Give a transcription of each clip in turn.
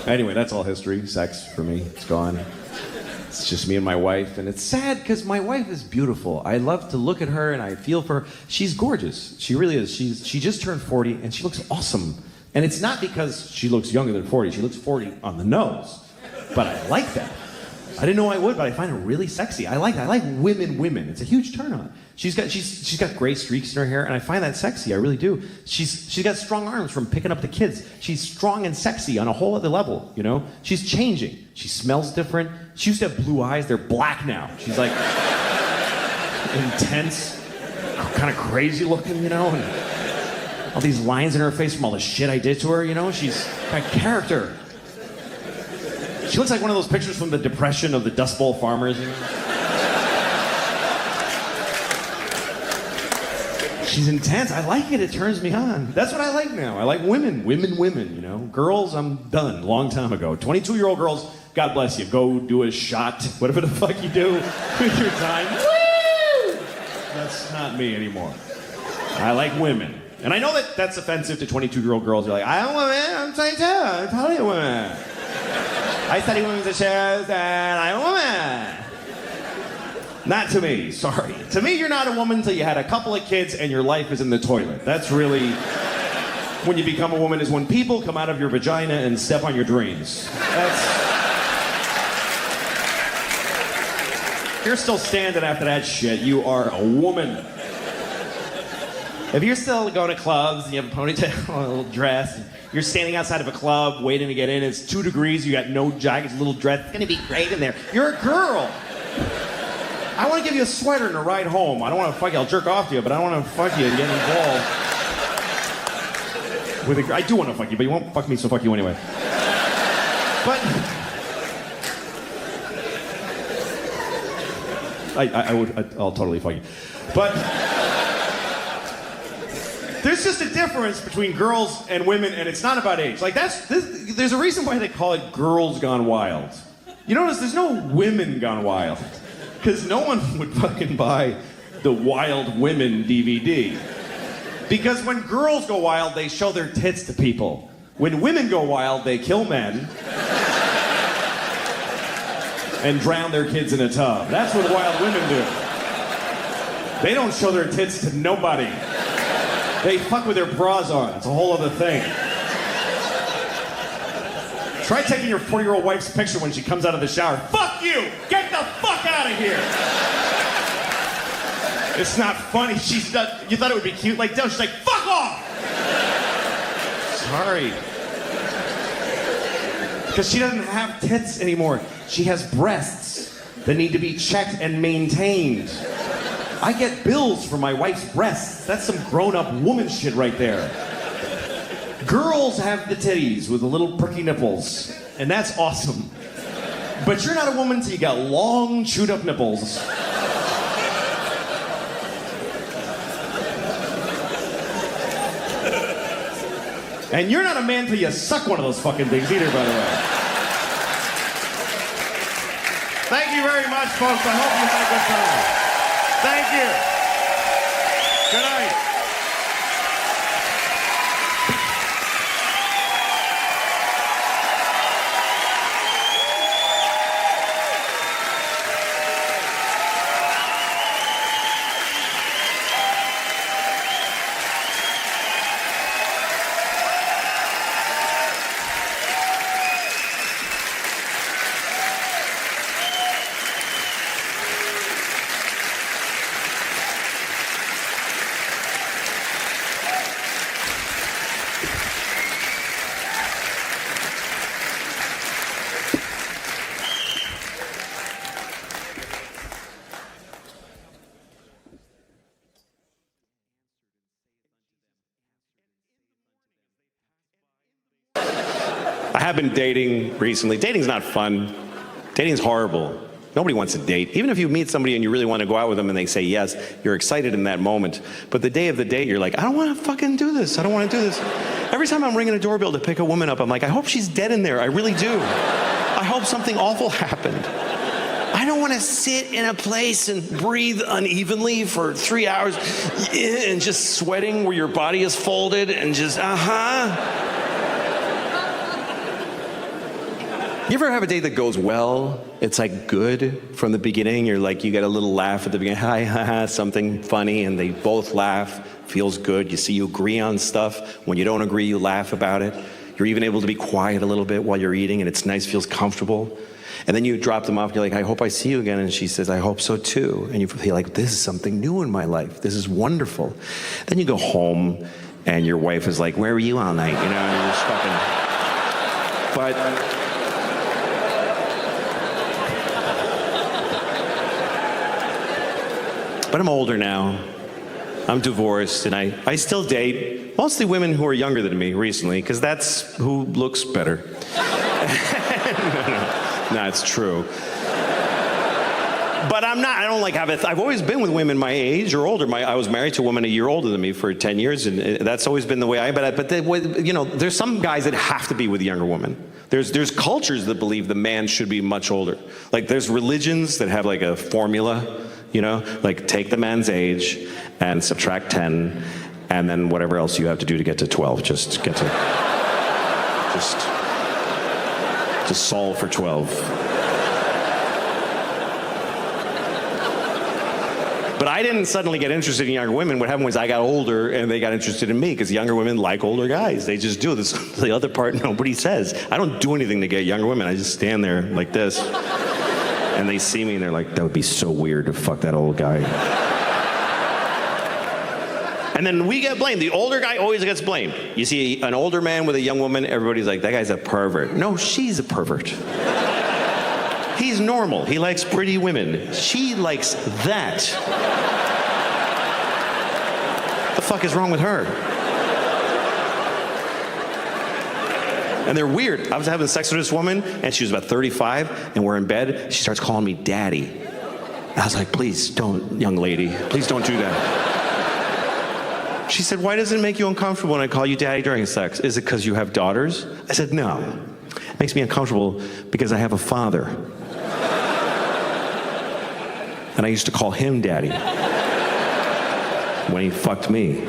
Anyway, that's all history. Sex, for me, it's gone. It's just me and my wife, and it's sad because my wife is beautiful. I love to look at her and I feel for her. She's gorgeous. She really is. She just turned 40 and she looks awesome. And it's not because she looks younger than 40. She looks 40 on the nose. But I like that. I didn't know I would, but I find her really sexy. I like that. I like women. It's a huge turn on. She's got gray streaks in her hair, and I find that sexy. I really do. She's got strong arms from picking up the kids. She's strong and sexy on a whole other level, you know? She's changing. She smells different. She used to have blue eyes. They're black now. She's like intense, kind of crazy looking, you know? And all these lines in her face from all the shit I did to her, you know? She's got character. She looks like one of those pictures from the Depression of the Dust Bowl farmers, you know? She's intense. I like it. It turns me on. That's what I like now. I like women, you know? Girls, I'm done. Long time ago. 22-year-old girls, God bless you. Go do a shot. Whatever the fuck you do with your time. Woo! That's not me anymore. I like women. And I know that that's offensive to 22-year-old girls. They're like, I'm a woman. I'm 22. I'm totally a woman. I study women's issues and I'm a woman. Not to me, sorry. To me, you're not a woman until you had a couple of kids and your life is in the toilet. That's really when you become a woman, is when people come out of your vagina and step on your dreams. You're still standing after that shit. You are a woman. If you're still going to clubs and you have a ponytail and a little dress, you're standing outside of a club waiting to get in, it's 2 degrees, you got no jacket, a little dress, it's gonna be great in there. You're a girl. I want to give you a sweater and a ride home. I don't want to fuck you, I'll jerk off to you, but I don't want to fuck you and get involved. I do want to fuck you, but you won't fuck me, so fuck you anyway. But I'll totally fuck you. But there's just a difference between girls and women, and it's not about age. Like there's a reason why they call it Girls Gone Wild. You notice there's no Women Gone Wild, because no one would fucking buy the Wild Women DVD. Because when girls go wild, they show their tits to people. When women go wild, they kill men and drown their kids in a tub. That's what wild women do. They don't show their tits to nobody. They fuck with their bras on. It's a whole other thing. Try taking your 40-year-old wife's picture when she comes out of the shower. Fuck you! Get the fuck out of here! It's not funny. You thought it would be cute? Like, no, she's like, fuck off! Sorry. Because she doesn't have tits anymore. She has breasts that need to be checked and maintained. I get bills for my wife's breasts. That's some grown-up woman shit right there. Girls have the titties with the little perky nipples, and that's awesome. But you're not a woman till you got long, chewed-up nipples. And you're not a man till you suck one of those fucking things either, by the way. Thank you very much, folks. I hope you had a good time. Thank you. Good night. I have been dating recently. Dating's not fun. Dating's horrible. Nobody wants to date. Even if you meet somebody and you really want to go out with them and they say yes, you're excited in that moment. But the day of the date, you're like, I don't want to fucking do this. I don't want to do this. Every time I'm ringing a doorbell to pick a woman up, I'm like, I hope she's dead in there. I really do. I hope something awful happened. I don't want to sit in a place and breathe unevenly for 3 hours and just sweating where your body is folded and just, You ever have a date that goes well? It's like good from the beginning. You're like, you get a little laugh at the beginning, hi, ha, ha, something funny, and they both laugh, feels good. You agree on stuff. When you don't agree, you laugh about it. You're even able to be quiet a little bit while you're eating, and it's nice, feels comfortable. And then you drop them off, and you're like, I hope I see you again. And she says, I hope so too. And you feel like, this is something new in my life. This is wonderful. Then you go home, and your wife is like, where were you all night? You know, and you're just fucking... But I'm older now. I'm divorced, and I still date mostly women who are younger than me recently, because that's who looks better. No, it's true. But I don't like I've always been with women my age or older. I was married to a woman a year older than me for 10 years, and that's always been the way there's some guys that have to be with younger women. There's cultures that believe the man should be much older. Like there's religions that have like a formula, like take the man's age and subtract 10, and then whatever else you have to do to get to 12, just solve for 12. But I didn't suddenly get interested in younger women. What happened was I got older and they got interested in me, because younger women like older guys. They just do. This the other part nobody says. I don't do anything to get younger women. I just stand there like this. And they see me and they're like, that would be so weird to fuck that old guy. And then we get blamed. The older guy always gets blamed. You see an older man with a young woman, everybody's like, that guy's a pervert. No, she's a pervert. He's normal. He likes pretty women. She likes that. What the fuck is wrong with her? And they're weird. I was having sex with this woman, and she was about 35, and we're in bed. She starts calling me daddy. I was like, please don't, young lady. Please don't do that. She said, why does it make you uncomfortable when I call you daddy during sex? Is it because you have daughters? I said, no. It makes me uncomfortable because I have a father. And I used to call him daddy when he fucked me.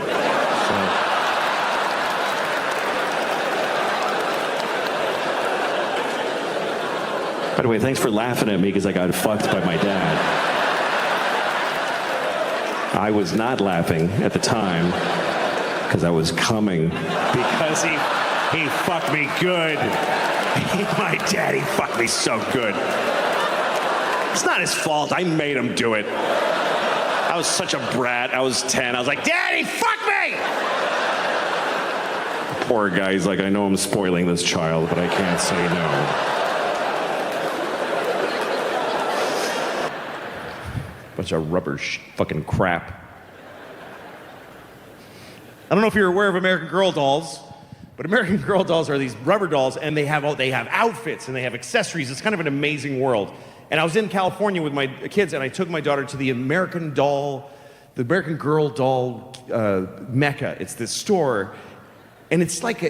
By the way, thanks for laughing at me because I got fucked by my dad. I was not laughing at the time because I was coming. Because he fucked me good. My daddy fucked me so good. It's not his fault. I made him do it. I was such a brat. I was 10. I was like, Daddy, fuck me! Poor guy. He's like, I know I'm spoiling this child, but I can't say no. Bunch of rubber fucking crap. I don't know if you're aware of American Girl dolls, but American Girl dolls are these rubber dolls, and they have outfits and they have accessories. It's kind of an amazing world. And I was in California with my kids, and I took my daughter to the American Girl doll mecca. It's this store, and it's like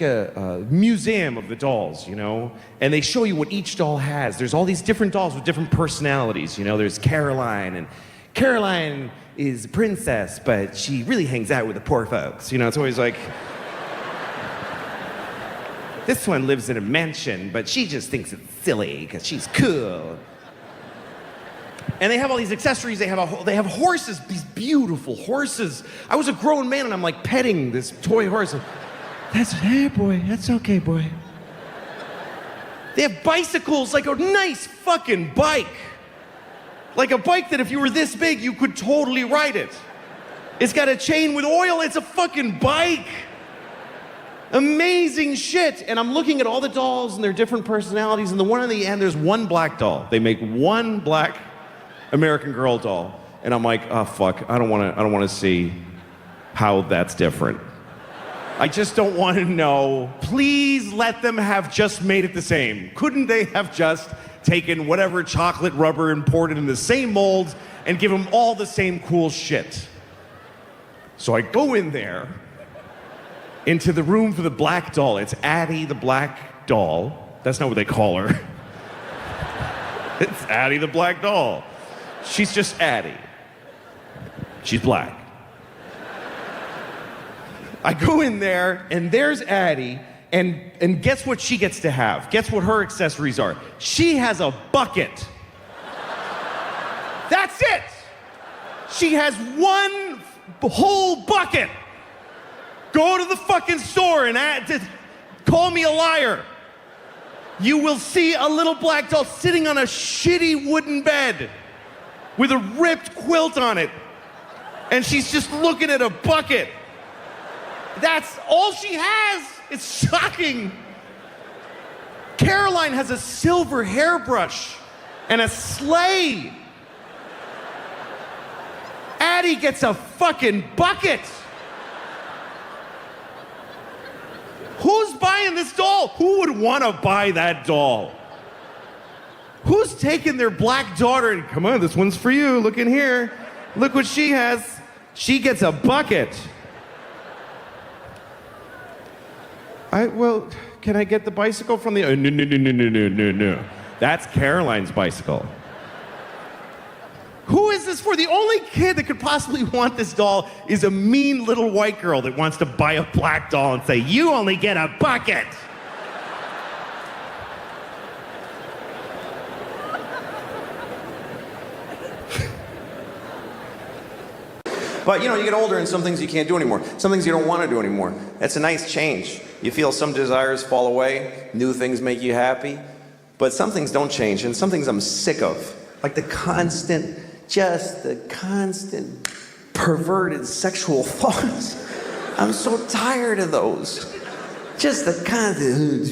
a museum of the dolls, and they show you what each doll has. There's all these different dolls with different personalities. There's Caroline, and Caroline is a princess, but she really hangs out with the poor folks. It's always like, this one lives in a mansion, but she just thinks it's silly because she's cool. And they have all these accessories. They have horses, these beautiful horses. I was a grown man, and I'm like petting this toy horse. Hey, boy, that's okay, boy. They have bicycles, like a nice fucking bike. Like a bike that if you were this big, you could totally ride it. It's got a chain with oil. It's a fucking bike. Amazing shit. And I'm looking at all the dolls and their different personalities, and the one in the end, there's one black doll. They make one black American Girl doll. And I'm like, oh fuck, I don't want to see how that's different. I just don't want to know. Please let them have just made it the same. Couldn't they have just taken whatever chocolate rubber and poured it in the same molds and give them all the same cool shit? So I go in there into the room for the black doll. It's Addie the black doll. That's not what they call her. It's Addie the black doll. She's just Addie. She's black. I go in there, and there's Addie, And guess what she gets to have? Guess what her accessories are? She has a bucket. That's it. She has one whole bucket. Go to the fucking store and call me a liar. You will see a little black doll sitting on a shitty wooden bed with a ripped quilt on it. And she's just looking at a bucket. That's all she has. It's shocking. Caroline has a silver hairbrush and a sleigh. Addie gets a fucking bucket. Who's buying this doll? Who would want to buy that doll? Who's taking their black daughter and, come on, this one's for you. Look in here. Look what she has. She gets a bucket. Well, can I get the bicycle from the... No. That's Caroline's bicycle. Who is this for? The only kid that could possibly want this doll is a mean little white girl that wants to buy a black doll and say, you only get a bucket. But you get older and some things you can't do anymore. Some things you don't want to do anymore. That's a nice change. You feel some desires fall away, new things make you happy, but some things don't change, and some things I'm sick of. Like the constant perverted sexual thoughts. I'm so tired of those. Just the constant,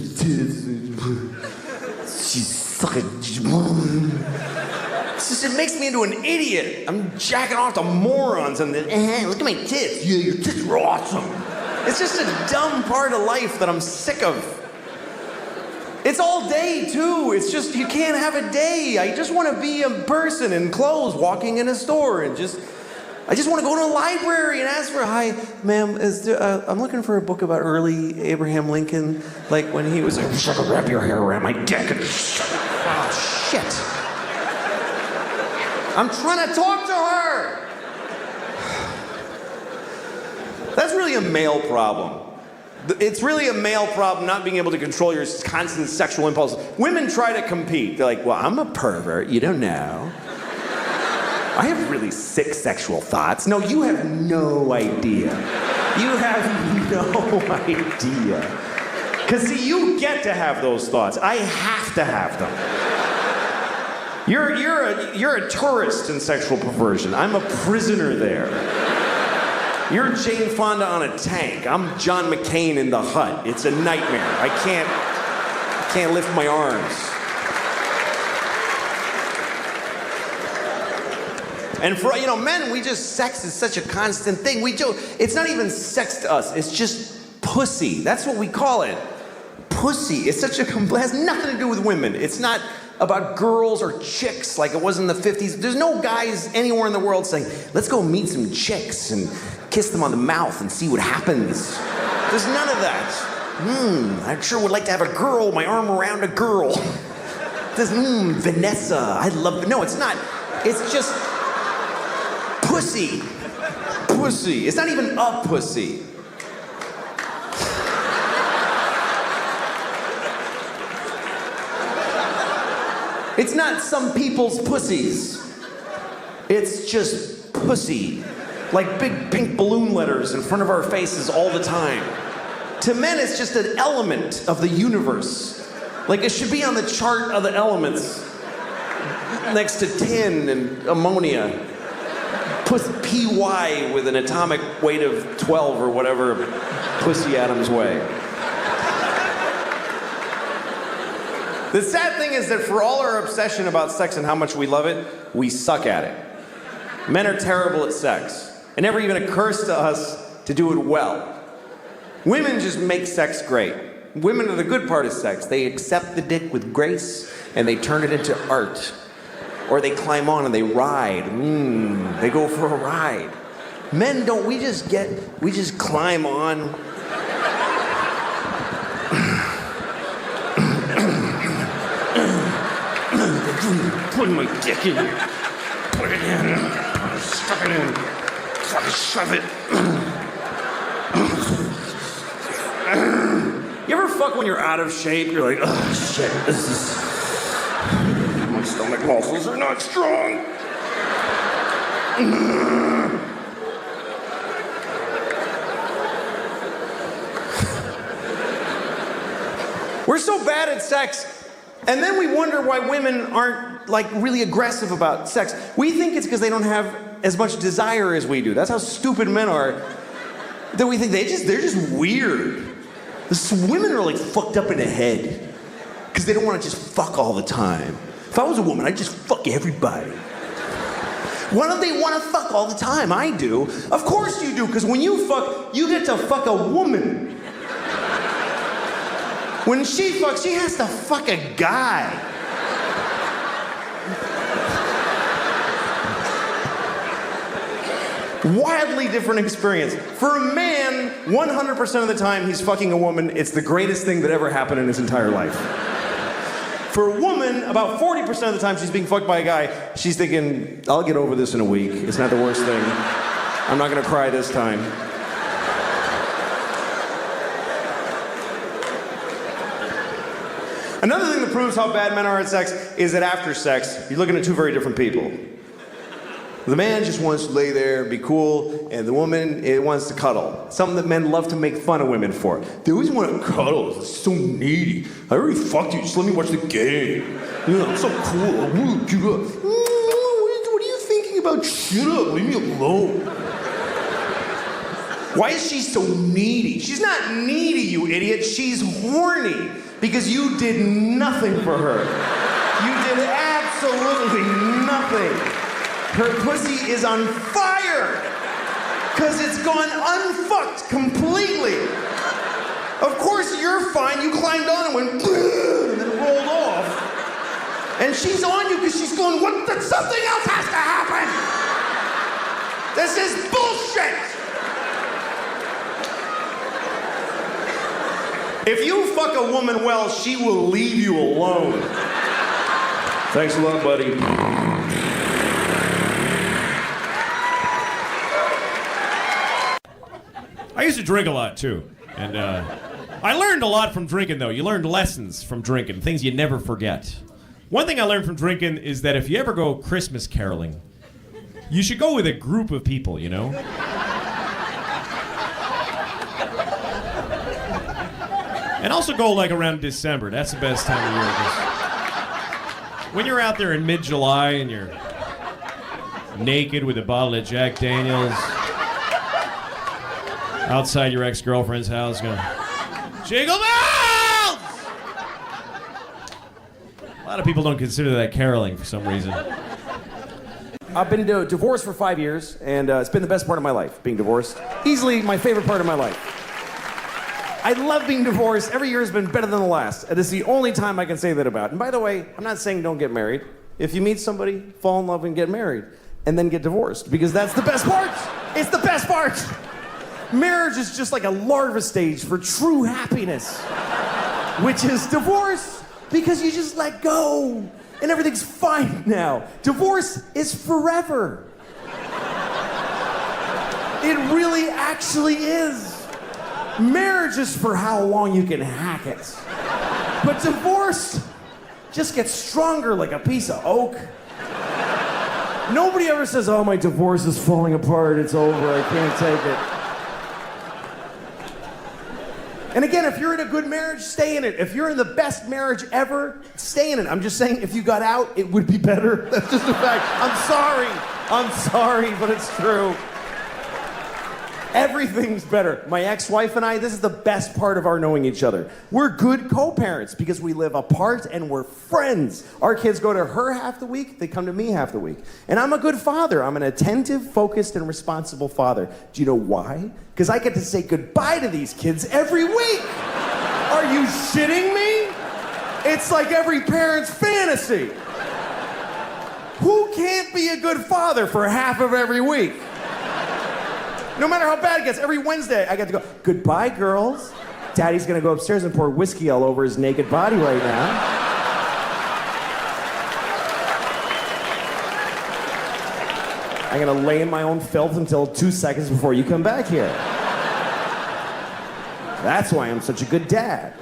she's sucking. It makes me into an idiot. I'm jacking off to morons and then, look at my tits. Yeah, your tits are awesome. It's just a dumb part of life that I'm sick of. It's all day, too. It's just, you can't have a day. I just want to be a person in clothes walking in a store and I just want to go to a library and ask for, hi, ma'am, I'm looking for a book about early Abraham Lincoln, like when he was, I wish I could wrap your hair around my dick and, oh, shit. I'm trying to talk to her. That's really a male problem. It's really a male problem not being able to control your constant sexual impulses. Women try to compete. They're like, well, I'm a pervert. You don't know. I have really sick sexual thoughts. No, you have no idea. You have no idea. Because, see, you get to have those thoughts. I have to have them. You're a tourist in sexual perversion. I'm a prisoner there. You're Jane Fonda on a tank. I'm John McCain in the hut. It's a nightmare. I can't lift my arms. And for men, sex is such a constant thing. It's not even sex to us. It's just pussy. That's what we call it. Pussy. It's such a it has nothing to do with women. It's not about girls or chicks like it was in the 50s. There's no guys anywhere in the world saying, let's go meet some chicks and kiss them on the mouth and see what happens. There's none of that. I sure would like to have a girl, my arm around a girl. This, Vanessa, I love, no, it's not. It's just pussy. Pussy. It's not even a pussy. It's not some people's pussies. It's just pussy. Like big pink balloon letters in front of our faces all the time. To men, it's just an element of the universe. Like it should be on the chart of the elements next to tin and ammonia. PY with an atomic weight of 12 or whatever pussy atoms weigh. The sad thing is that for all our obsession about sex and how much we love it, we suck at it. Men are terrible at sex. It never even occurs to us to do it well. Women just make sex great. Women are the good part of sex. They accept the dick with grace and they turn it into art. Or they climb on and they ride. They go for a ride. Men don't, we just climb on. Put my dick in. Put it in. Stuff it in. Fucking shove it. You ever fuck when you're out of shape? You're like, oh shit, this is... My stomach muscles are not strong. We're so bad at sex, and then we wonder why women aren't, like, really aggressive about sex. We think it's because they don't have as much desire as we do. That's how stupid men are. That we think they're just weird. Women are, like, fucked up in the head. Because they don't want to just fuck all the time. If I was a woman, I'd just fuck everybody. Why don't they want to fuck all the time? I do. Of course you do, because when you fuck, you get to fuck a woman. When she fucks, she has to fuck a guy. Wildly different experience. For a man, 100% of the time he's fucking a woman, it's the greatest thing that ever happened in his entire life. For a woman, about 40% of the time she's being fucked by a guy, she's thinking, I'll get over this in a week. It's not the worst thing. I'm not gonna cry this time. Another thing that proves how bad men are at sex is that after sex, you're looking at two very different people. The man just wants to lay there, be cool, and the woman, it wants to cuddle. Something that men love to make fun of women for. They always want to cuddle. It's so needy. I already fucked you. Just let me watch the game. You know, I'm so cool. I want to get up. What are you thinking about? Shut up. Leave me alone. Why is she so needy? She's not needy, you idiot. She's horny because you did nothing for her. You did absolutely nothing. Her pussy is on fire because it's gone unfucked completely. Of course you're fine. You climbed on and went and then rolled off. And she's on you because she's going, something else has to happen. This is bullshit. If you fuck a woman well, she will leave you alone. Thanks a lot, buddy. I used to drink a lot, too. And I learned a lot from drinking, though. You learned lessons from drinking, things you never forget. One thing I learned from drinking is that if you ever go Christmas caroling, you should go with a group of people, you know? And also go, like, around December. That's the best time of year. When you're out there in mid-July and you're naked with a bottle of Jack Daniels... outside your ex-girlfriend's house going, Jingle bells! A lot of people don't consider that caroling for some reason. I've been divorced for 5 years, and it's been the best part of my life, being divorced. Easily my favorite part of my life. I love being divorced. Every year has been better than the last. And it's the only time I can say that about. And by the way, I'm not saying don't get married. If you meet somebody, fall in love and get married, and then get divorced, because that's the best part. It's the best part. Marriage is just like a larva stage for true happiness, which is divorce, because you just let go and everything's fine now. Divorce is forever. It really actually is. Marriage is for how long you can hack it. But divorce just gets stronger like a piece of oak. Nobody ever says, oh, my divorce is falling apart, it's over, I can't take it. And again, if you're in a good marriage, stay in it. If you're in the best marriage ever, stay in it. I'm just saying, if you got out, it would be better. That's just a fact. I'm sorry, but it's true. Everything's better. My ex-wife and I, this is the best part of our knowing each other. We're good co-parents because we live apart and we're friends. Our kids go to her half the week, they come to me half the week. And I'm a good father. I'm an attentive, focused, and responsible father. Do you know why? Because I get to say goodbye to these kids every week. Are you shitting me? It's like every parent's fantasy. Who can't be a good father for half of every week? No matter how bad it gets, every Wednesday I get to go, goodbye, girls. Daddy's gonna go upstairs and pour whiskey all over his naked body right now. I'm gonna lay in my own filth until 2 seconds before you come back here. That's why I'm such a good dad.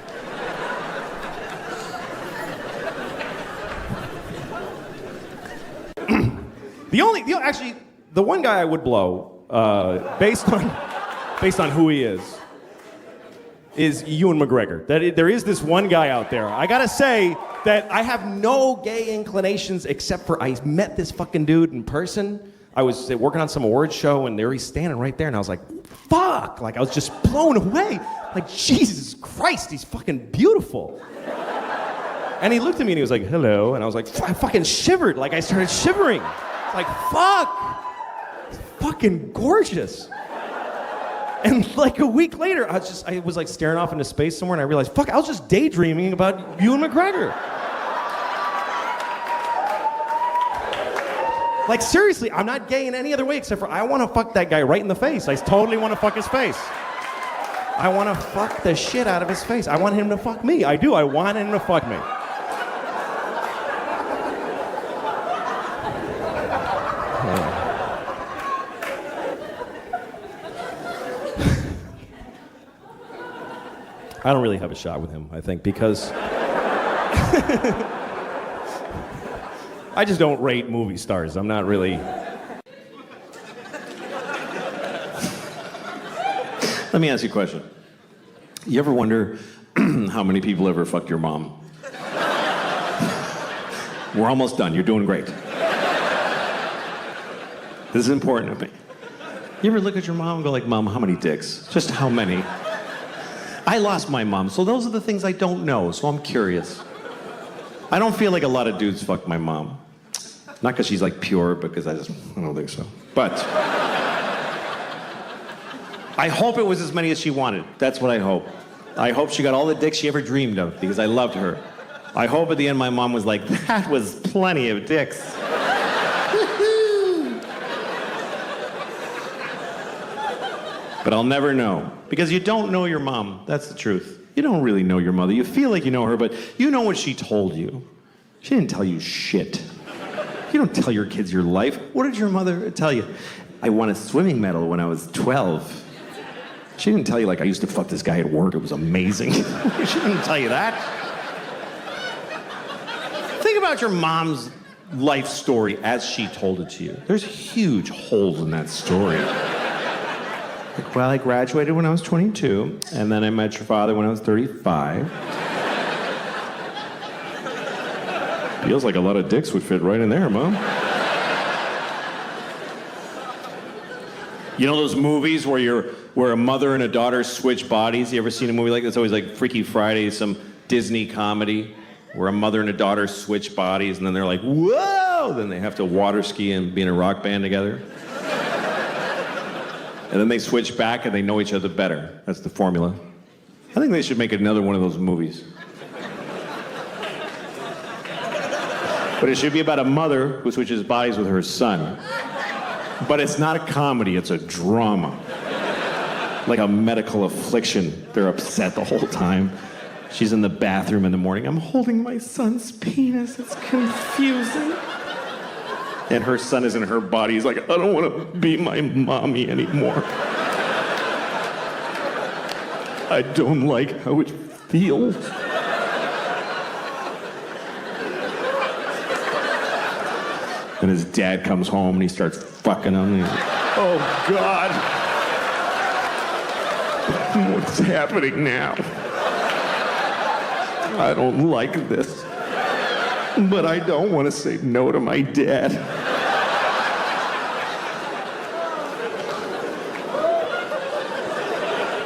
Actually, the one guy I would blow, based on who he is Ewan McGregor. There is this one guy out there. I gotta say that I have no gay inclinations except for I met this fucking dude in person. I was working on some awards show and there he's standing right there and I was like, fuck! Like I was just blown away. Like, Jesus Christ, he's fucking beautiful. And he looked at me and he was like, hello. And I was like, I fucking shivered. Like I started shivering. Like, fuck! It's fucking gorgeous. And like a week later, I was like staring off into space somewhere and I realized, fuck, I was just daydreaming about Ewan McGregor. Like seriously, I'm not gay in any other way except for I want to fuck that guy right in the face. I totally want to fuck his face. I want to fuck the shit out of his face. I want him to fuck me. I do. I want him to fuck me. I don't really have a shot with him, I think, because I just don't rate movie stars. I'm not really... Let me ask you a question. You ever wonder how many people ever fucked your mom? We're almost done. You're doing great. This is important to me. You ever look at your mom and go like, Mom, how many dicks? Just how many? I lost my mom, so those are the things I don't know, so I'm curious. I don't feel like a lot of dudes fuck my mom. Not because she's like pure, because I don't think so. But I hope it was as many as she wanted. That's what I hope. I hope she got all the dicks she ever dreamed of, because I loved her. I hope at the end my mom was like, that was plenty of dicks. But I'll never know. Because you don't know your mom. That's the truth. You don't really know your mother. You feel like you know her, but you know what she told you. She didn't tell you shit. You don't tell your kids your life. What did your mother tell you? I won a swimming medal when I was 12. She didn't tell you, like, I used to fuck this guy at work. It was amazing. She didn't tell you that. Think about your mom's life story as she told it to you. There's huge holes in that story. Like, well, I graduated when I was 22, and then I met your father when I was 35. Feels like a lot of dicks would fit right in there, Mom. You know those movies where a mother and a daughter switch bodies? You ever seen a movie like that? It's always like Freaky Friday, some Disney comedy, where a mother and a daughter switch bodies, and then they're like, whoa! Then they have to water ski and be in a rock band together. And then they switch back and they know each other better. That's the formula. I think they should make another one of those movies. But it should be about a mother who switches bodies with her son. But it's not a comedy, it's a drama. Like a medical affliction. They're upset the whole time. She's in the bathroom in the morning. I'm holding my son's penis. It's confusing. And her son is in her body. He's like, I don't want to be my mommy anymore. I don't like how it feels. And his dad comes home and he starts fucking him. And he's like, oh, God. What's happening now? I don't like this. But I don't want to say no to my dad.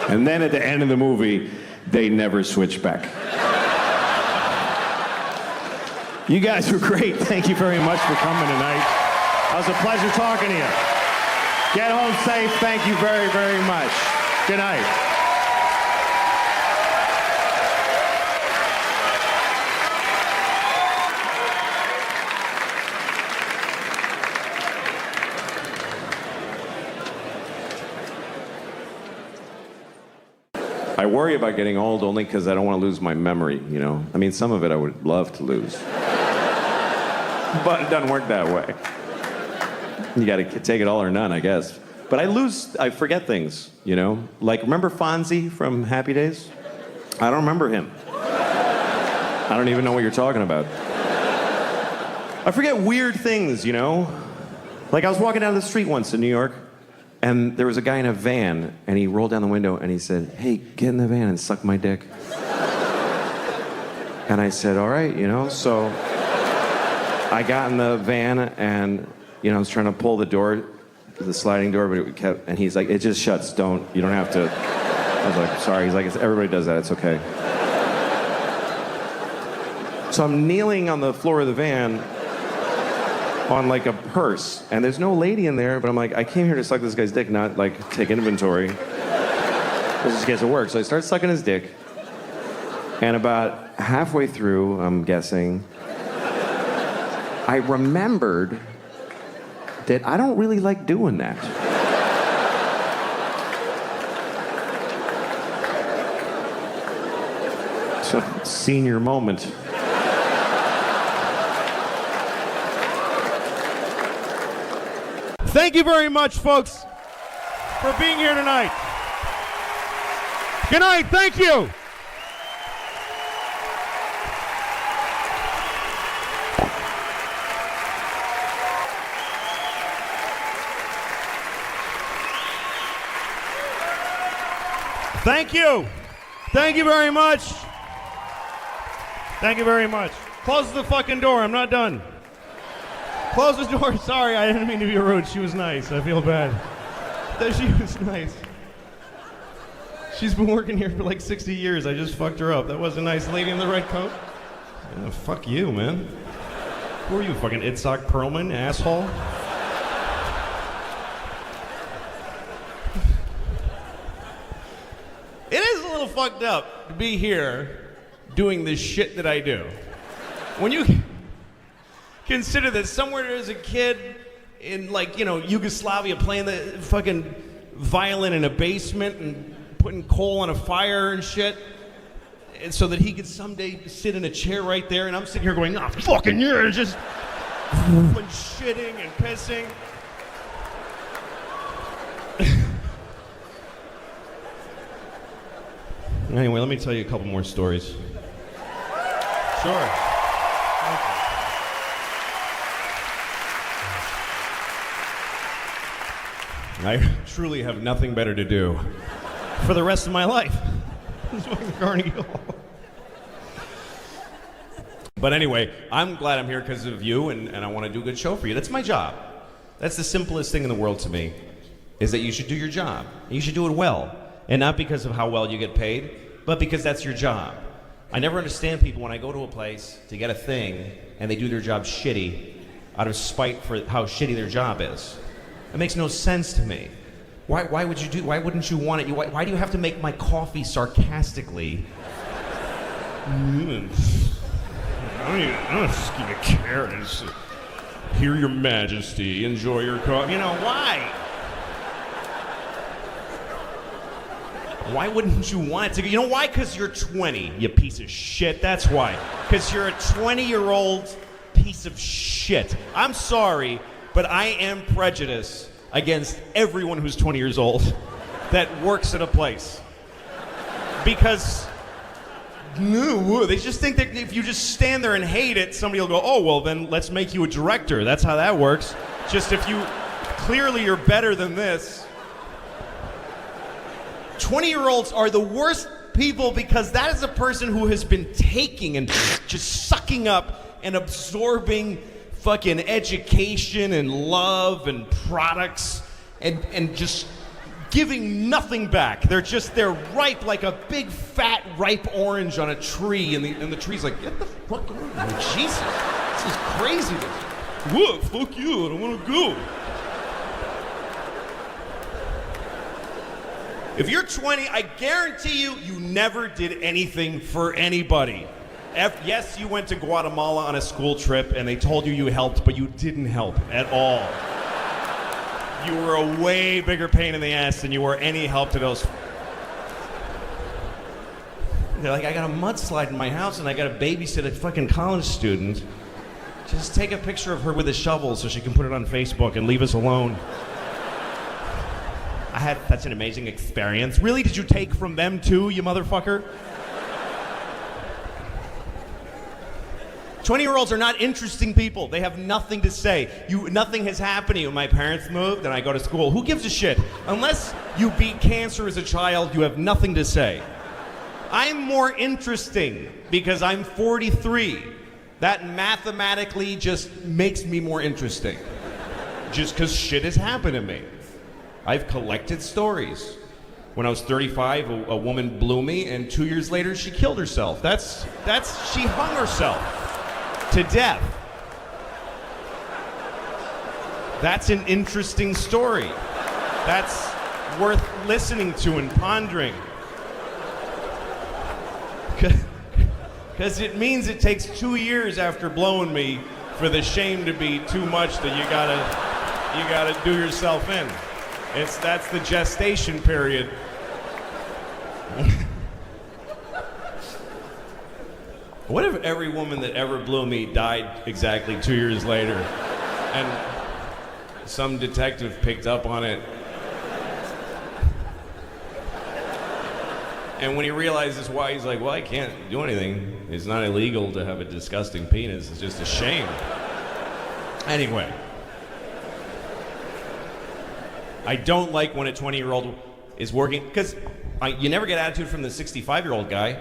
And then at the end of the movie, they never switch back. You guys were great. Thank you very much for coming tonight. It was a pleasure talking to you. Get home safe. Thank you very, very much. Good night. I worry about getting old only because I don't want to lose my memory, you know? I mean, some of it I would love to lose. But it doesn't work that way. You got to take it all or none, I guess. But I forget things, you know? Like, remember Fonzie from Happy Days? I don't remember him. I don't even know what you're talking about. I forget weird things, you know? Like I was walking down the street once in New York, and there was a guy in a van, and he rolled down the window and he said, "Hey, get in the van and suck my dick." And I said, "All right, you know." So I got in the van and, you know, I was trying to pull the door, the sliding door, but it kept, and he's like, "It just shuts, you don't have to." I was like, "Sorry." He's like, "Everybody does that, it's okay." So I'm kneeling on the floor of the van on like a purse, and there's no lady in there, but I'm like, I came here to suck this guy's dick, not like take inventory. This just gets to work. So I start sucking his dick, and about halfway through, I'm guessing, I remembered that I don't really like doing that. So, senior moment. Thank you very much, folks, for being here tonight. Good night. Thank you. Thank you. Thank you very much. Thank you very much. Close the fucking door. I'm not done. Close the door. Sorry, I didn't mean to be rude. She was nice. I feel bad. She was nice. She's been working here for like 60 years. I just fucked her up. That wasn't nice. Lady in the red coat. Yeah, fuck you, man. Who are you, fucking Itzhak Perlman, asshole? It is a little fucked up to be here doing this shit that I do. When you consider that somewhere there's a kid in, like, you know, Yugoslavia playing the fucking violin in a basement and putting coal on a fire and shit, and so that he could someday sit in a chair right there, and I'm sitting here going, "Ah, fucking yeah," just shitting and pissing. Anyway, let me tell you a couple more stories. Sure. I truly have nothing better to do for the rest of my life. Carnegie Hall. But anyway, I'm glad I'm here because of you, and I want to do a good show for you. That's my job. That's the simplest thing in the world to me, is that you should do your job. You should do it well. And not because of how well you get paid, but because that's your job. I never understand people when I go to a place to get a thing, and they do their job shitty out of spite for how shitty their job is. It makes no sense to me. Why wouldn't you want it? Why do you have to make my coffee sarcastically? I don't just give you carrots. Here, Your Majesty, enjoy your coffee. You know, why? Why wouldn't you want it to? You know why? Because you're 20, you piece of shit. That's why. Because you're a 20-year-old piece of shit. I'm sorry, but I am prejudiced against everyone who's 20 years old that works at a place. Because they just think that if you just stand there and hate it, somebody will go, "Oh, well, then let's make you a director." That's how that works. Just if you clearly you're better than this. 20-year-olds are the worst people because that is a person who has been taking and just sucking up and absorbing fucking education and love and products and just giving nothing back. They're ripe like a big fat ripe orange on a tree, and the tree's like, "Get the fuck out of here, Jesus, this is crazy." What? Fuck you, I don't want to go. If you're 20, I guarantee you never did anything for anybody. Yes, you went to Guatemala on a school trip and they told you you helped, but you didn't help at all. You were a way bigger pain in the ass than you were any help to those. They're like, "I got a mudslide in my house and I got to babysit a fucking college student. Just take a picture of her with a shovel so she can put it on Facebook and leave us alone." I had such an amazing experience. Really? Did you take from them too, you motherfucker? 20-year-olds are not interesting people. They have nothing to say. Nothing has happened to you. My parents moved and I go to school. Who gives a shit? Unless you beat cancer as a child, you have nothing to say. I'm more interesting because I'm 43. That mathematically just makes me more interesting. Just because shit has happened to me. I've collected stories. When I was 35, a woman blew me, and 2 years later, she killed herself. She hung herself to death. That's an interesting story. That's worth listening to and pondering. Because it means it takes 2 years after blowing me for the shame to be too much that you gotta do yourself in. That's the gestation period. What if every woman that ever blew me died exactly 2 years later and some detective picked up on it? And when he realizes why, he's like, well, I can't do anything. It's not illegal to have a disgusting penis. It's just a shame. Anyway. I don't like when a 20-year-old is working, because you never get attitude from the 65-year-old guy.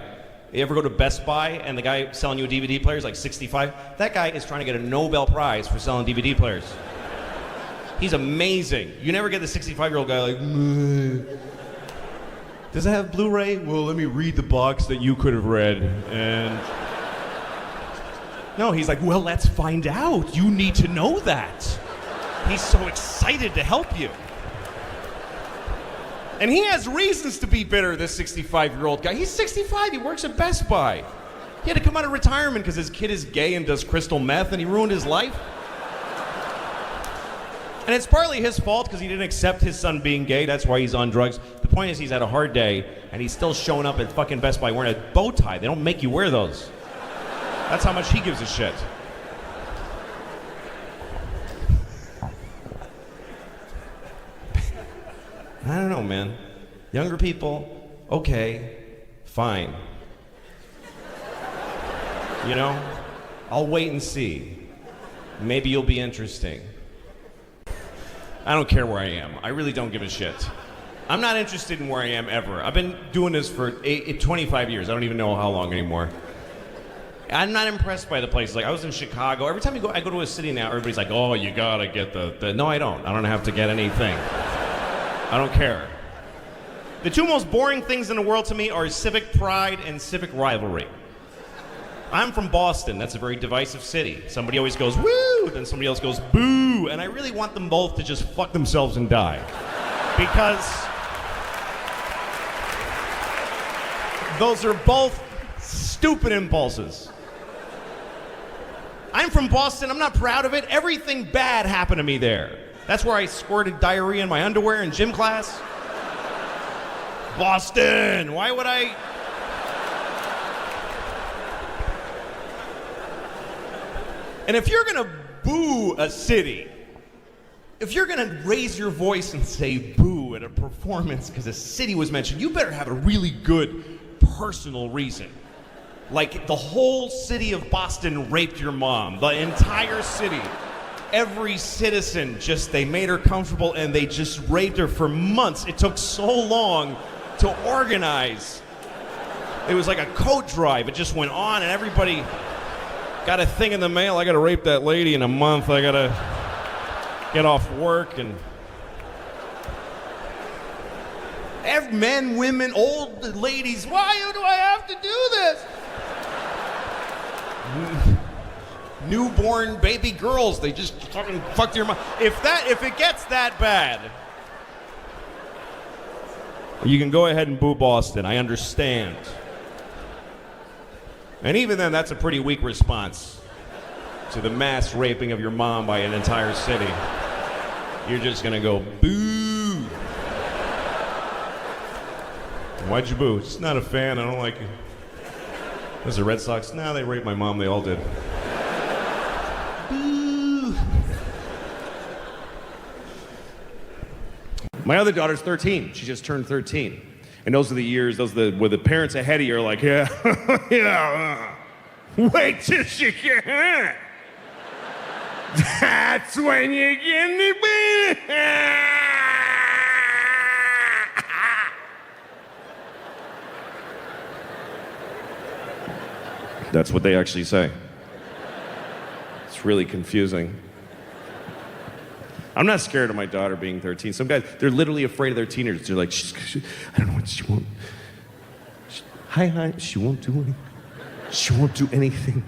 You ever go to Best Buy and the guy selling you a DVD player is like 65? That guy is trying to get a Nobel Prize for selling DVD players. He's amazing. You never get the 65-year-old guy like, meh. Does it have Blu-ray? Well, let me read the box that you could have read. And no, he's like, well, let's find out. You need to know that. He's so excited to help you. And he has reasons to be bitter, this 65-year-old guy. He's 65, he works at Best Buy. He had to come out of retirement because his kid is gay and does crystal meth, and he ruined his life. And it's partly his fault because he didn't accept his son being gay. That's why he's on drugs. The point is he's had a hard day, and he's still showing up at fucking Best Buy wearing a bow tie. They don't make you wear those. That's how much he gives a shit. I don't know, man. Younger people, okay, fine. You know, I'll wait and see. Maybe you'll be interesting. I don't care where I am. I really don't give a shit. I'm not interested in where I am ever. I've been doing this for 25 years. I don't even know how long anymore. I'm not impressed by the places. Like, I was in Chicago. Every time I go to a city now, everybody's like, oh, you gotta get the... No, I don't. I don't have to get anything. I don't care. The two most boring things in the world to me are civic pride and civic rivalry. I'm from Boston. That's a very divisive city. Somebody always goes, woo, then somebody else goes, boo. And I really want them both to just fuck themselves and die. Because those are both stupid impulses. I'm from Boston. I'm not proud of it. Everything bad happened to me there. That's where I squirted diarrhea in my underwear in gym class. Boston, why would I? And if you're gonna boo a city, if you're gonna raise your voice and say boo at a performance because a city was mentioned, you better have a really good personal reason. Like the whole city of Boston raped your mom, the entire city. Every citizen they made her comfortable and they just raped her for months. It took so long to organize. It was like a coat drive. It just went on and everybody got a thing in the mail. I gotta rape that lady in a month. I gotta get off work and... Men, women, old ladies, why do I have to do this? Newborn baby girls, they just fucking fucked your mom. If it gets that bad, you can go ahead and boo Boston. I understand. And even then, that's a pretty weak response to the mass raping of your mom by an entire city. You're just gonna go boo. Why'd you boo? Just not a fan. I don't like it. Was the Red Sox? Nah, they raped my mom. They all did. My other daughter's 13. She just turned 13. And those are the years, where the parents ahead of you are like, yeah, yeah. Wait till she get hurt. That's when you get it, baby. That's what they actually say. It's really confusing. I'm not scared of my daughter being 13. Some guys, they're literally afraid of their teenagers. They're like, I don't know what she won't. Hi, she won't do anything. She won't do anything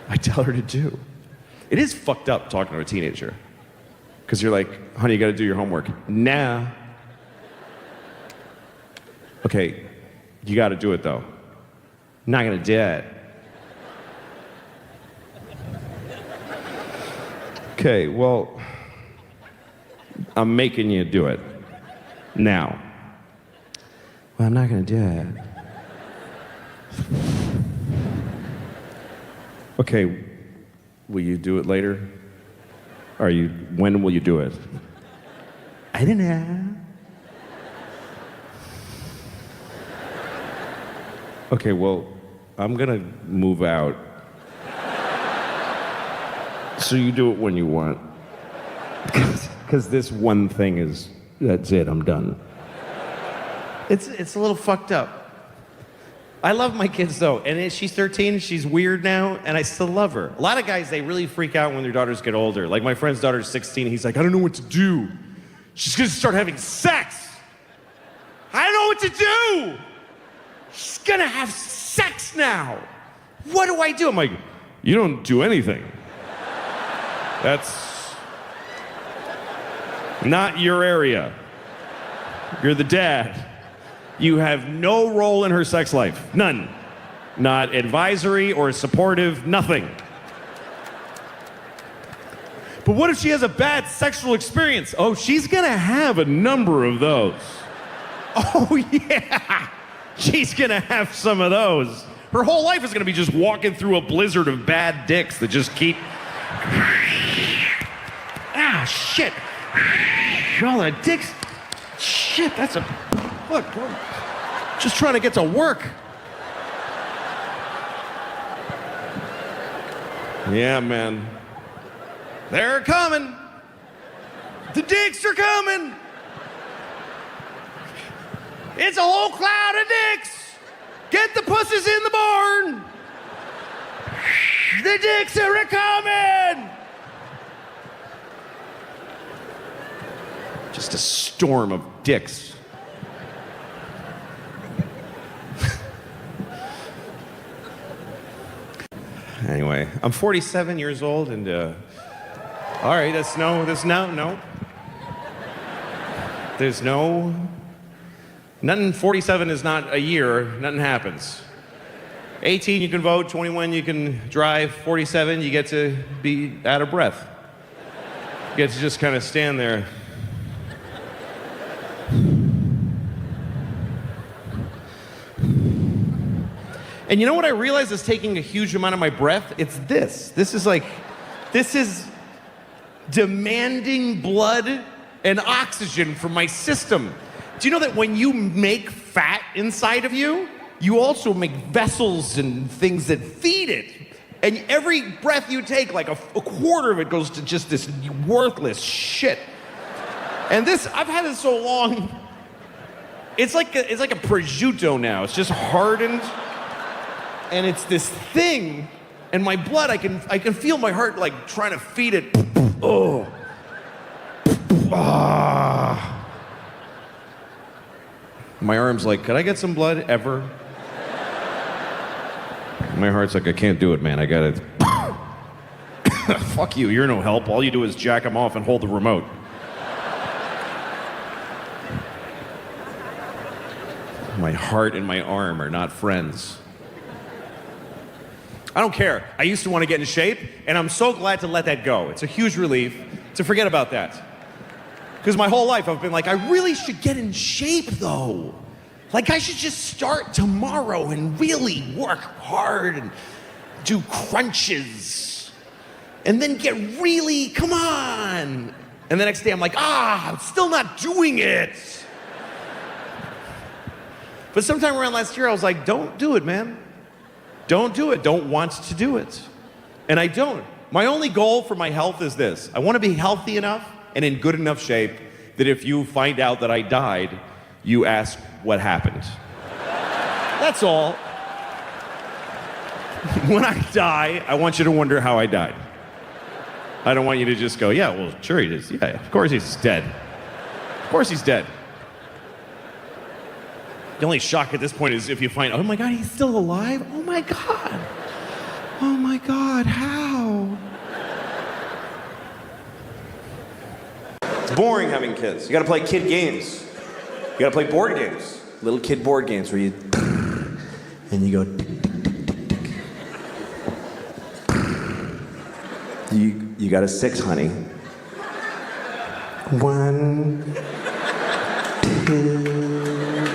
I tell her to do. It is fucked up talking to a teenager. Because you're like, honey, you gotta do your homework. Nah. Okay, you gotta do it though. Not gonna do it. Okay, well, I'm making you do it. Now. Well, I'm not gonna do it. Okay, will you do it later? When will you do it? I don't know. Okay, well, I'm gonna move out. So you do it when you want. Because this one thing that's it, I'm done. It's a little fucked up. I love my kids though, and she's 13, she's weird now, and I still love her. A lot of guys, they really freak out when their daughters get older. Like my friend's daughter's 16, he's like, I don't know what to do. She's gonna start having sex. I don't know what to do. She's gonna have sex now. What do I do? I'm like, you don't do anything. That's not your area. You're the dad. You have no role in her sex life. None. Not advisory or supportive, nothing. But what if she has a bad sexual experience? Oh, she's gonna have a number of those. Oh, yeah. She's gonna have some of those. Her whole life is gonna be just walking through a blizzard of bad dicks that just keep... Ah, shit. All the dicks. Shit, that's a... Look, just trying to get to work. Yeah, man. They're coming. The dicks are coming. It's a whole cloud of dicks. Get the pussies in the barn. The dicks are a-coming. Just a storm of dicks. Anyway, I'm 47 years old, and all right, there's no. There's no. Nothing. 47 is not a year. Nothing happens. 18, you can vote. 21, you can drive. 47, you get to be out of breath. You get to just kind of stand there. And you know what I realized is taking a huge amount of my breath? It's this. This is demanding blood and oxygen from my system. Do you know that when you make fat inside of you, you also make vessels and things that feed it? And every breath you take, like a quarter of it goes to just this worthless shit. And this, I've had it so long, it's like a prosciutto now. It's just hardened. And it's this thing, and my blood, I can feel my heart like trying to feed it. Oh. Ah. My arm's like, could I get some blood ever? My heart's like, I can't do it, man. I gotta. Fuck you, you're no help. All you do is jack him off and hold the remote. My heart and my arm are not friends. I don't care. I used to want to get in shape, and I'm so glad to let that go. It's a huge relief to forget about that. Because my whole life I've been like, I really should get in shape though. Like I should just start tomorrow and really work hard and do crunches. And then get really, come on. And the next day I'm like, I'm still not doing it. But sometime around last year I was like, don't do it, man. don't do it, don't want to do it. And I don't. My only goal for my health is this. I want to be healthy enough and in good enough shape that if you find out that I died, you ask what happened. That's all. When I die, I want you to wonder how I died. I don't want you to just go, yeah, well, sure he is. Yeah, of course he's dead. Of course he's dead. The only shock at this point is if you find, oh my God, he's still alive? Oh my God. Oh my God, how? It's boring having kids. You gotta play kid games. You gotta play board games. Little kid board games where you and you go tick, tick, tick, tick, tick. You got a 6, honey. 1, 2,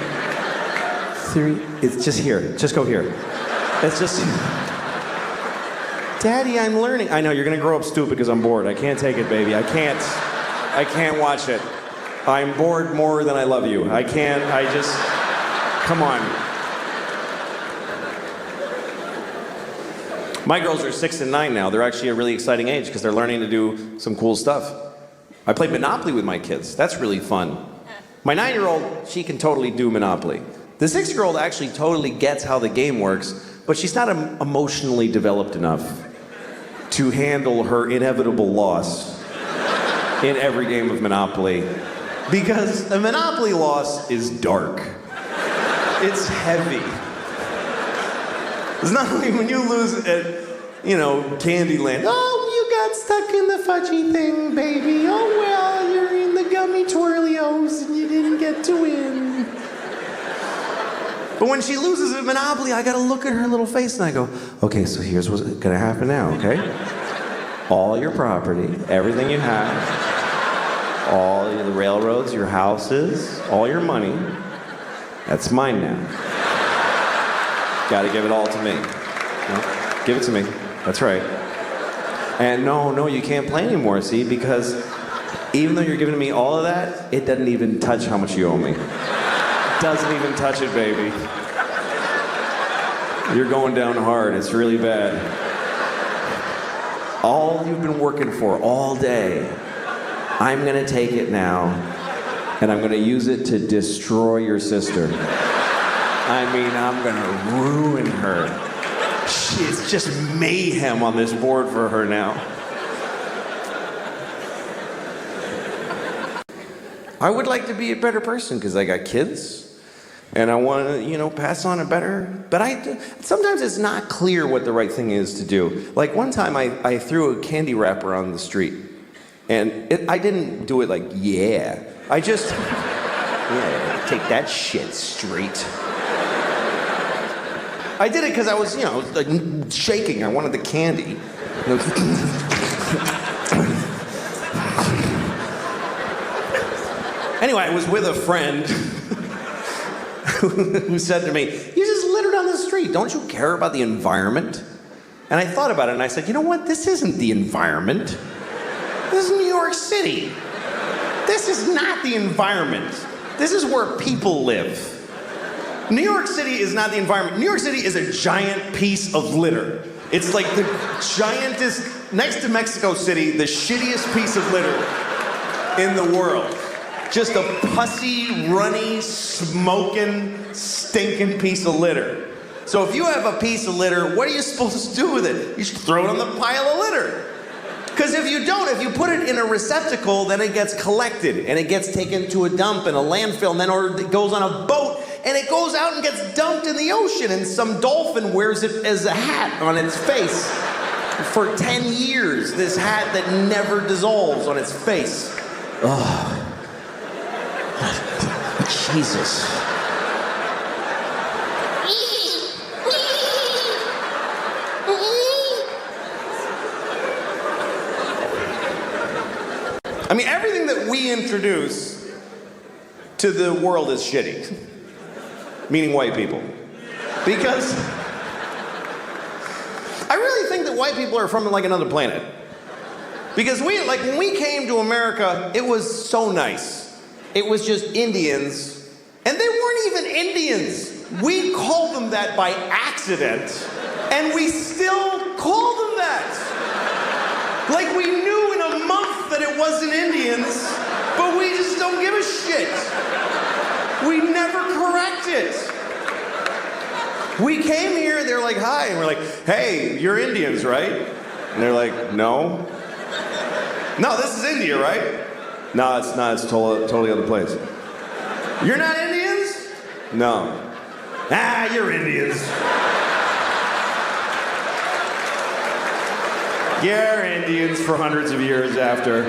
3. It's just here. Just go here. It's just. Daddy, I'm learning. I know you're gonna grow up stupid because I'm bored. I can't take it, baby. I can't watch it. I'm bored more than I love you. I can't. Come on. My girls are 6 and 9 now. They're actually a really exciting age because they're learning to do some cool stuff. I play Monopoly with my kids. That's really fun. My 9-year-old, she can totally do Monopoly. The 6-year-old actually totally gets how the game works, but she's not emotionally developed enough to handle her inevitable loss in every game of Monopoly. Because a Monopoly loss is dark. It's heavy. It's not like when you lose at, Candyland. Oh, you got stuck in the fudgy thing, baby. Oh, well, you're in the gummy twirlios and you didn't get to win. But when she loses at Monopoly, I gotta look at her little face and I go, okay, so here's what's gonna happen now, okay? All your property, everything you have, all the railroads, your houses, all your money, that's mine now. Gotta give it all to me. No, give it to me. That's right. And no, you can't play anymore, see? Because even though you're giving me all of that, it doesn't even touch how much you owe me. Doesn't even touch it, baby. You're going down hard. It's really bad. All you've been working for all day, I'm gonna take it now, and I'm gonna use it to destroy your sister. I'm gonna ruin her. It's just mayhem on this board for her now. I would like to be a better person because I got kids. And I want to, pass on a better. But sometimes it's not clear what the right thing is to do. Like one time I threw a candy wrapper on the street. And I didn't do it like, yeah. I just, yeah, take that shit straight. I did it because I was, like shaking. I wanted the candy. Anyway, I was with a friend who said to me, you just littered on the street. Don't you care about the environment? And I thought about it and I said, you know what? This isn't the environment. This is New York City. This is not the environment. This is where people live. New York City is not the environment. New York City is a giant piece of litter. It's like the giantest, next to Mexico City, the shittiest piece of litter in the world. Just a pussy, runny, smoking, stinking piece of litter. So if you have a piece of litter, what are you supposed to do with it? You should throw it on the pile of litter. Because if you don't, if you put it in a receptacle, then it gets collected and it gets taken to a dump in a landfill, and then it goes on a boat and it goes out and gets dumped in the ocean, and some dolphin wears it as a hat on its face for 10 years. This hat that never dissolves on its face. Oh. Jesus. I mean, everything that we introduce to the world is shitty. Meaning white people. Because I really think that white people are from like another planet. Because when we came to America, it was so nice. It was just Indians, and they weren't even Indians. We called them that by accident And we still call them that. Like we knew in a month that it wasn't Indians, but we just don't give a shit. We never correct it. We came here, they're like, hi, and we're like, hey, you're Indians, right? And they're like, no. No, this is India, right? No, it's not, it's totally other place. You're not Indians? No. Ah, you're Indians. You're Indians for hundreds of years after.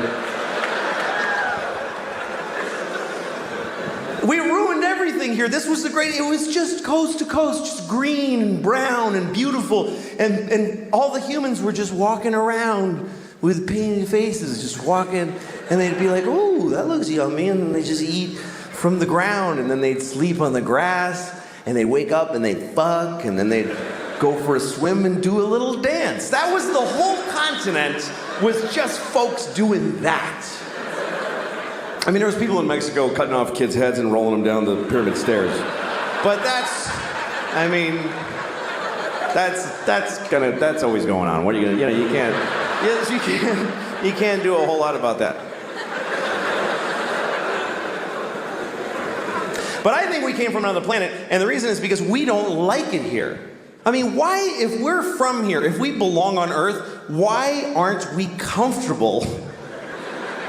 We ruined everything here. This was the great, it was just coast to coast, just green and brown and beautiful. And all the humans were just walking around with painted faces, just walking. And they'd be like, ooh, that looks yummy. And then they just eat from the ground. And then they'd sleep on the grass. And they'd wake up and they'd fuck. And then they'd go for a swim and do a little dance. That was the whole continent, was just folks doing that. I mean, there was people in Mexico cutting off kids' heads and rolling them down the pyramid stairs. But that's always going on. What are you gonna, you can't do a whole lot about that. But I think we came from another planet, and the reason is because we don't like it here. I mean, why, if we're from here, if we belong on Earth, why aren't we comfortable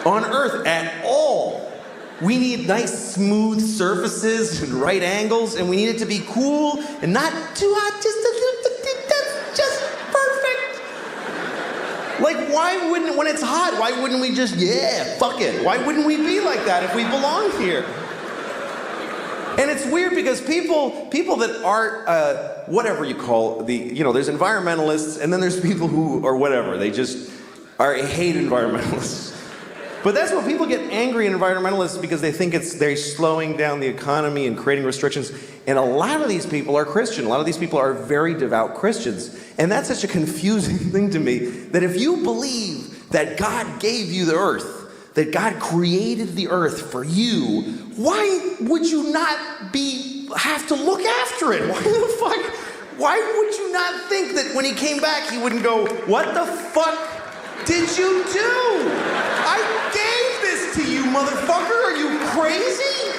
on Earth at all? We need nice, smooth surfaces and right angles, and we need it to be cool and not too hot, that's just perfect. Like, why wouldn't, when it's hot, why wouldn't we just, yeah, fuck it? Why wouldn't we be like that if we belong here? And it's weird because people that aren't, whatever you call there's environmentalists, and then there's people who are whatever, they just hate environmentalists. But that's what people get angry at environmentalists, because they think they're slowing down the economy and creating restrictions. And a lot of these people are Christian. A lot of these people are very devout Christians. And that's such a confusing thing to me, that if you believe that God gave you the earth, that God created the earth for you, why would you not have to look after it? Why would you not think that when he came back, he wouldn't go, what the fuck did you do? I gave this to you, motherfucker. Are you crazy?